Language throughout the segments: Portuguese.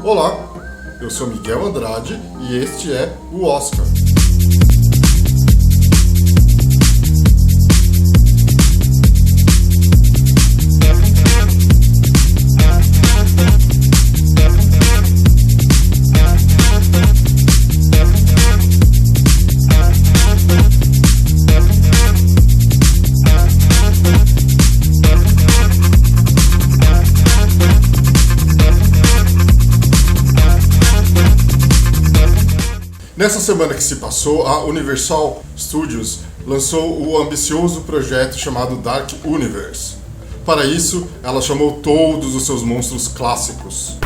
Olá, eu sou Miguel Andrade e este é o Oscar. Nessa semana que se passou, a Universal Studios lançou o ambicioso projeto chamado Dark Universe. Para isso, ela chamou todos os seus monstros clássicos.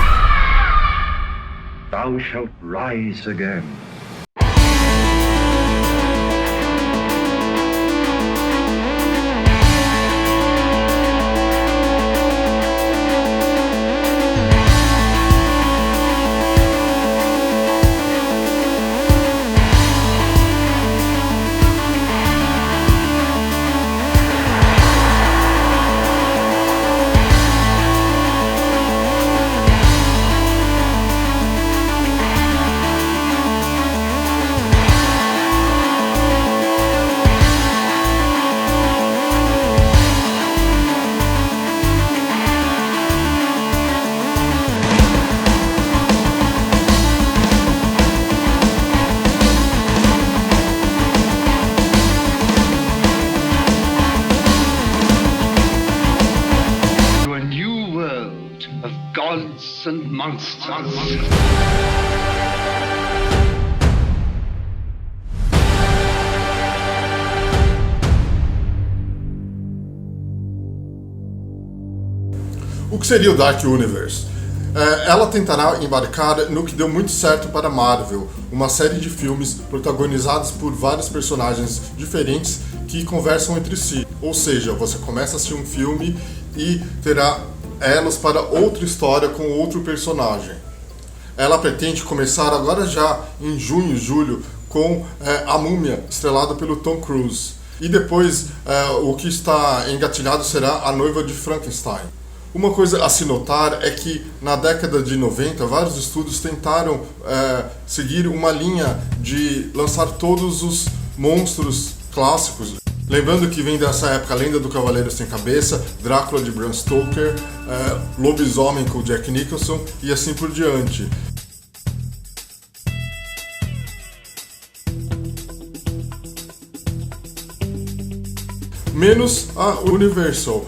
Thou shalt rise again. Gods and monsters. O que seria o Dark Universe? Ela tentará embarcar no que deu muito certo para a Marvel, uma série de filmes protagonizados por vários personagens diferentes que conversam entre si. Ou seja, você começa a assistir um filme e terá elos para outra história com outro personagem. Ela pretende começar agora já em junho e julho com A Múmia, estrelada pelo Tom Cruise. E depois o que está engatilhado será A Noiva de Frankenstein. Uma coisa a se notar é que na década de 90 vários estúdios tentaram seguir uma linha de lançar todos os monstros clássicos. Lembrando que vem dessa época a Lenda do Cavaleiro Sem Cabeça, Drácula de Bram Stoker, Lobisomem com Jack Nicholson e assim por diante. Menos a Universal.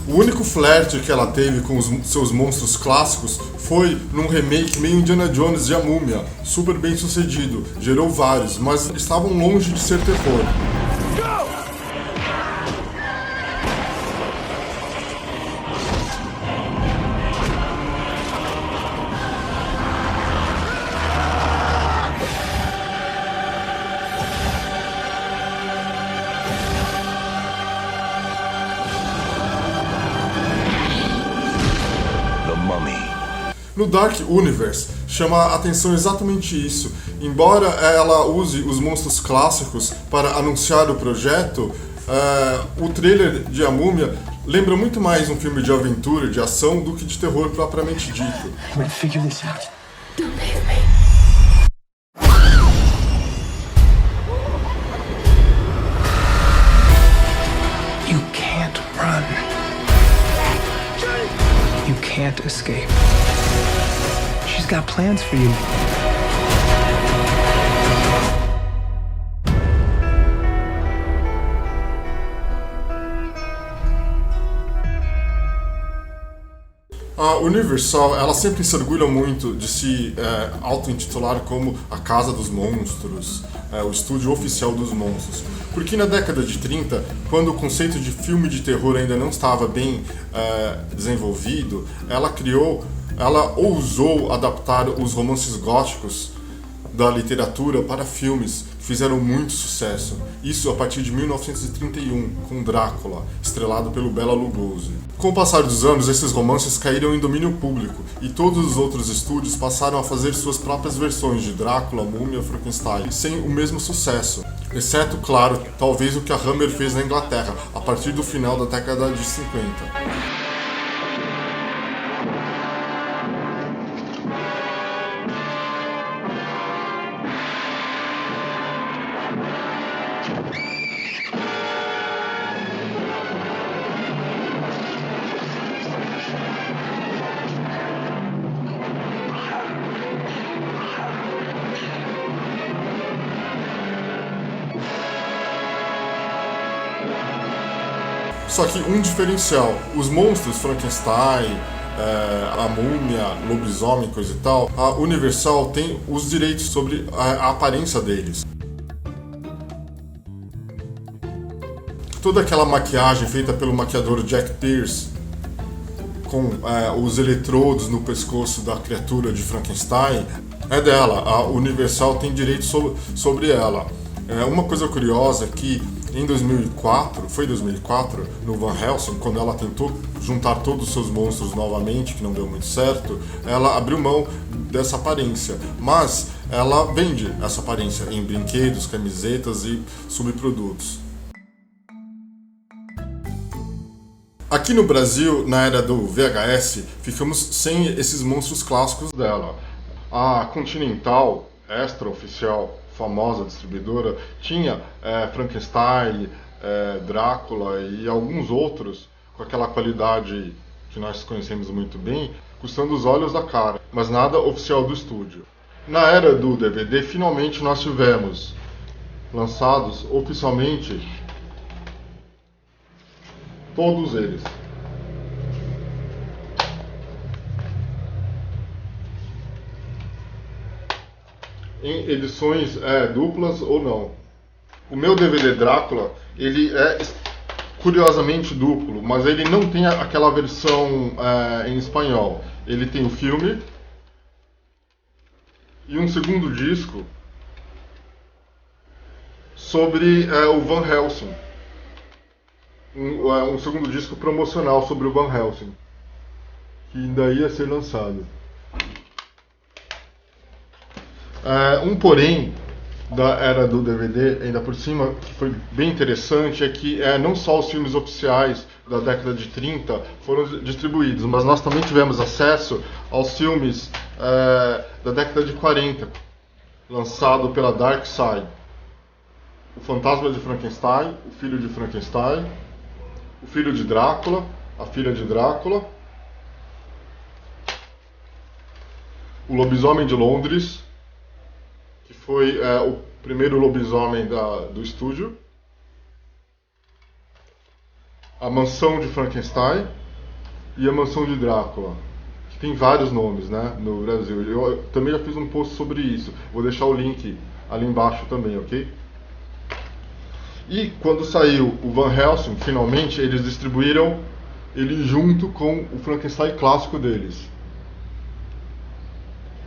O único flerte que ela teve com os seus monstros clássicos foi num remake meio Indiana Jones de A Múmia, super bem sucedido, gerou vários, mas estavam longe de ser terror. No Dark Universe, chama a atenção exatamente isso. Embora ela use os monstros clássicos para anunciar o projeto, o trailer de A Múmia lembra muito mais um filme de aventura, de ação, do que de terror propriamente dito. You can't run. You can't escape. She's got plans for you. A Universal, ela sempre se orgulha muito de se auto-intitular como a Casa dos Monstros, o estúdio oficial dos monstros. Porque na década de 30, quando o conceito de filme de terror ainda não estava bem desenvolvido, ela ousou adaptar os romances góticos da literatura para filmes que fizeram muito sucesso. Isso a partir de 1931, com Drácula, estrelado pelo Bela Lugosi. Com o passar dos anos, esses romances caíram em domínio público e todos os outros estúdios passaram a fazer suas próprias versões de Drácula, Múmia, Frankenstein, sem o mesmo sucesso. Exceto, claro, talvez o que a Hammer fez na Inglaterra, a partir do final da década de 50. Só que um diferencial, os monstros Frankenstein, a múmia, lobisomem, coisa e tal, a Universal tem os direitos sobre a aparência deles. Toda aquela maquiagem feita pelo maquiador Jack Pierce, com os eletrodos no pescoço da criatura de Frankenstein, é dela. A Universal tem direito sobre ela. Uma coisa curiosa é que em 2004, no Van Helsing, quando ela tentou juntar todos os seus monstros novamente, que não deu muito certo, ela abriu mão dessa aparência, mas ela vende essa aparência em brinquedos, camisetas e subprodutos. Aqui no Brasil, na era do VHS, ficamos sem esses monstros clássicos dela. A Continental, extra-oficial, famosa distribuidora, tinha Frankenstein, Drácula e alguns outros com aquela qualidade que nós conhecemos muito bem, custando os olhos da cara, mas nada oficial do estúdio. Na era do DVD, finalmente nós tivemos lançados oficialmente todos eles. Em edições duplas ou não. O meu DVD Drácula, ele é curiosamente duplo, mas ele não tem aquela versão em espanhol. Ele tem o filme e um segundo disco sobre o Van Helsing. Um segundo disco promocional sobre o Van Helsing, que ainda ia ser lançado. Um porém da era do DVD, ainda por cima, que foi bem interessante, é que não só os filmes oficiais da década de 30 foram distribuídos, mas nós também tivemos acesso aos filmes da década de 40, lançado pela Dark Side. O Fantasma de Frankenstein, o Filho de Frankenstein, o Filho de Drácula, a Filha de Drácula, o Lobisomem de Londres, que foi o primeiro lobisomem do estúdio, a Mansão de Frankenstein e a Mansão de Drácula, que tem vários nomes, né, no Brasil. Eu também já fiz um post sobre isso, vou deixar o link ali embaixo também, ok? E quando saiu o Van Helsing, finalmente eles distribuíram ele junto com o Frankenstein clássico deles.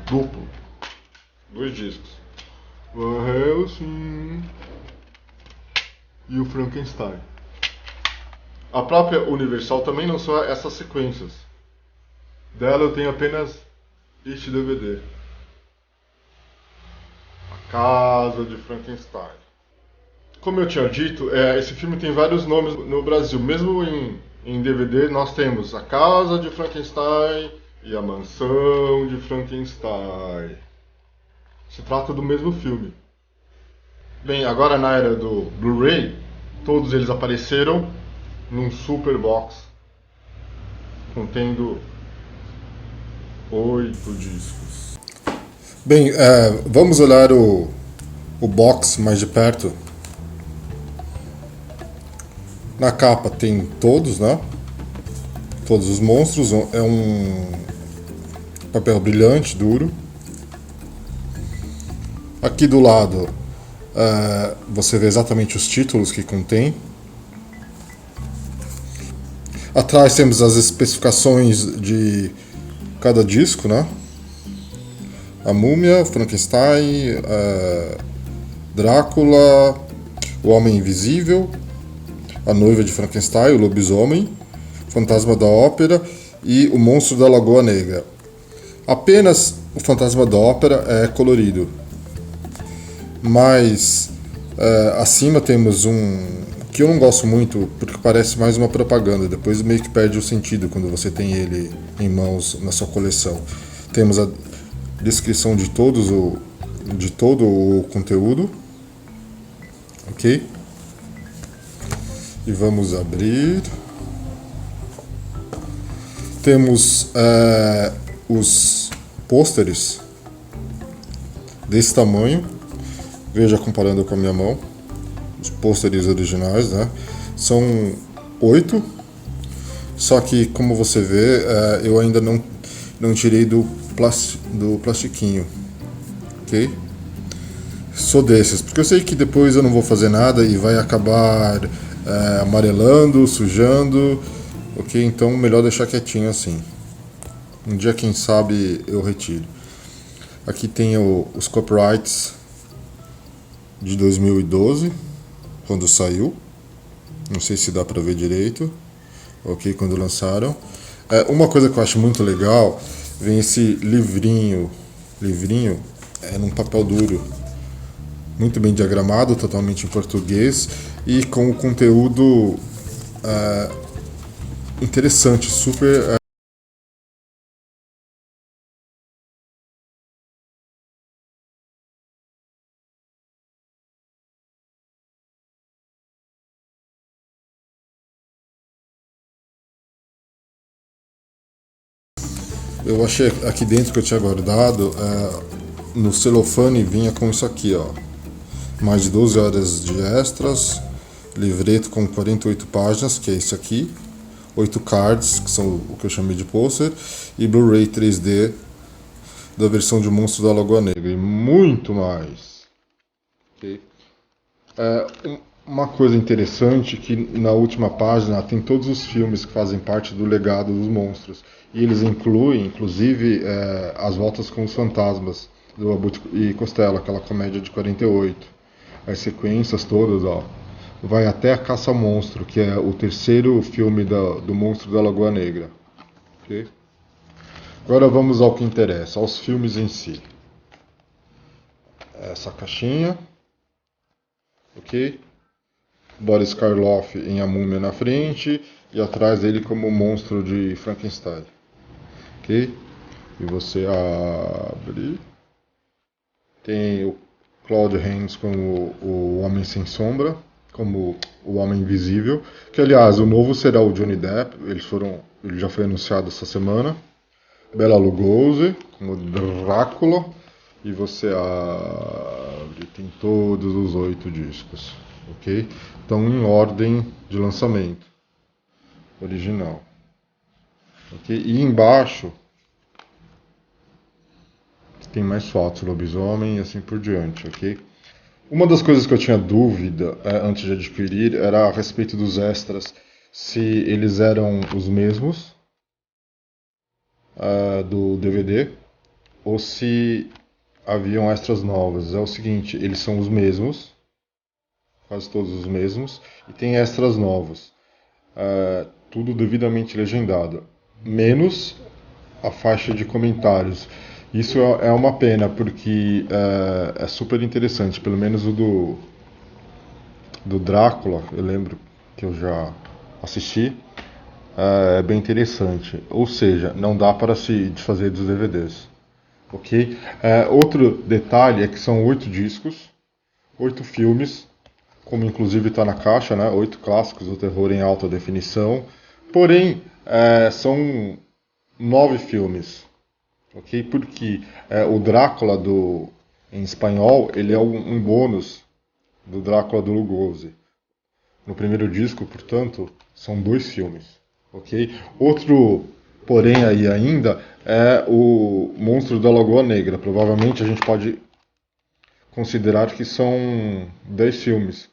Duplo. 2 discos. Van Helsing e o Frankenstein. A própria Universal também lançou essas sequências. Dela eu tenho apenas este DVD. A Casa de Frankenstein. Como eu tinha dito, esse filme tem vários nomes no Brasil. Mesmo em DVD, nós temos A Casa de Frankenstein e A Mansão de Frankenstein. Se trata do mesmo filme. Bem, agora na era do Blu-ray, todos eles apareceram num super box contendo 8 discos. Bem, vamos olhar o box mais de perto. Na capa tem todos, né? Todos os monstros. É um papel brilhante, duro. Aqui do lado você vê exatamente os títulos que contém. Atrás temos as especificações de cada disco, né? A Múmia, Frankenstein, Drácula, O Homem Invisível, A Noiva de Frankenstein, o Lobisomem, Fantasma da Ópera e o Monstro da Lagoa Negra. Apenas o Fantasma da Ópera é colorido. Mas acima temos um que eu não gosto muito, porque parece mais uma propaganda. Depois meio que perde o sentido quando você tem ele em mãos na sua coleção. Temos a descrição de todo o conteúdo. Ok? E vamos abrir. Temos os pôsteres desse tamanho. Veja comparando com a minha mão. Os pôsteres originais, né? São 8. Só que, como você vê, eu ainda não tirei do plastiquinho, ok? Sou desses, porque eu sei que depois eu não vou fazer nada e vai acabar amarelando, sujando, ok? Então melhor deixar quietinho assim. Um dia, quem sabe, eu retiro. Aqui tem os copyrights de 2012, quando saiu. Não sei se dá pra ver direito, ok? Quando lançaram. Uma coisa que eu acho muito legal, vem esse livrinho num papel duro, muito bem diagramado, totalmente em português e com o conteúdo interessante, super eu achei aqui dentro que eu tinha guardado, no celofane vinha com isso aqui, ó. Mais de 12 horas de extras, livreto com 48 páginas, que é esse aqui, 8 cards, que são o que eu chamei de pôster, e Blu-ray 3D da versão de Monstro da Lagoa Negra, e muito mais. Okay? Uma coisa interessante que na última página tem todos os filmes que fazem parte do legado dos monstros. E eles incluem, inclusive, As Voltas com os Fantasmas, do Abbott e Costello, aquela comédia de 48. As sequências todas, ó. Vai até A Caça ao Monstro, que é o terceiro filme do Monstro da Lagoa Negra. Okay? Agora vamos ao que interessa, aos filmes em si. Essa caixinha. Ok? Boris Karloff em A Múmia na frente e atrás dele como o monstro de Frankenstein. Ok? E você abre. Tem o Claude Rains como o Homem Sem Sombra, como o Homem Invisível. Que, aliás, o novo será o Johnny Depp. Ele já foi anunciado essa semana. Bela Lugosi como Drácula. E você abre. Tem todos os 8 discos. Ok? Então, em ordem de lançamento original. Ok? E embaixo tem mais fotos, lobisomem e assim por diante. Ok? Uma das coisas que eu tinha dúvida antes de adquirir era a respeito dos extras, se eles eram os mesmos do DVD ou se haviam extras novos. É o seguinte, eles são os mesmos, quase todos os mesmos, e tem extras novos, tudo devidamente legendado, menos a faixa de comentários. Isso é uma pena, porque é super interessante, pelo menos o do Drácula, eu lembro que eu já assisti, é bem interessante, ou seja, não dá para se desfazer dos DVDs. Ok? Outro detalhe é que são 8 discos, 8 filmes, como inclusive está na caixa, né? 8 clássicos do terror em alta definição. Porém, são 9 filmes, ok? Porque o Drácula em espanhol, ele é um bônus do Drácula do Lugosi. No primeiro disco, portanto, são 2 filmes, ok? Outro, porém, aí ainda é o Monstro da Lagoa Negra. Provavelmente a gente pode considerar que são 10 filmes,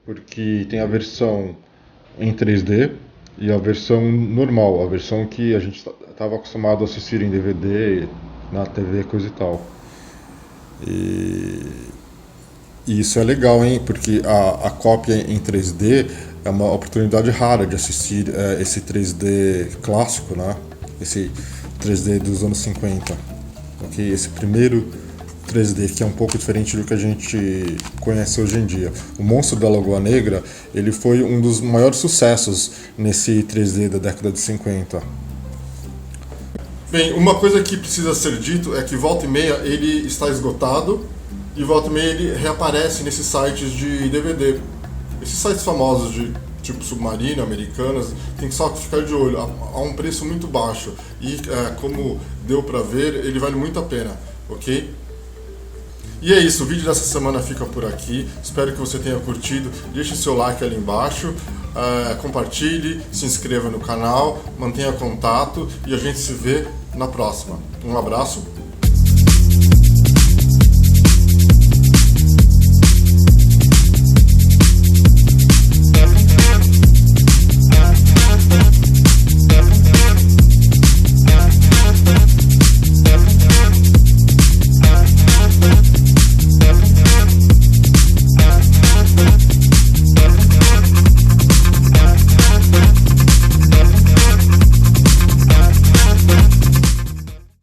porque tem a versão em 3D e a versão normal, a versão que a gente estava acostumado a assistir em DVD, na TV, coisa e tal. E isso é legal, hein? Porque a cópia em 3D é uma oportunidade rara de assistir esse 3D clássico, né? Esse 3D dos anos 50. Okay? Esse primeiro 3D, que é um pouco diferente do que a gente conhece hoje em dia. O Monstro da Lagoa Negra, ele foi um dos maiores sucessos nesse 3D da década de 50. Bem, uma coisa que precisa ser dito é que volta e meia ele está esgotado e volta e meia ele reaparece nesses sites de DVD. Esses sites famosos de tipo Submarino, Americanas, tem que só ficar de olho, a um preço muito baixo e como deu pra ver, ele vale muito a pena, ok? E é isso, o vídeo dessa semana fica por aqui. Espero que você tenha curtido. Deixe seu like ali embaixo, compartilhe, se inscreva no canal, mantenha contato e a gente se vê na próxima. Um abraço.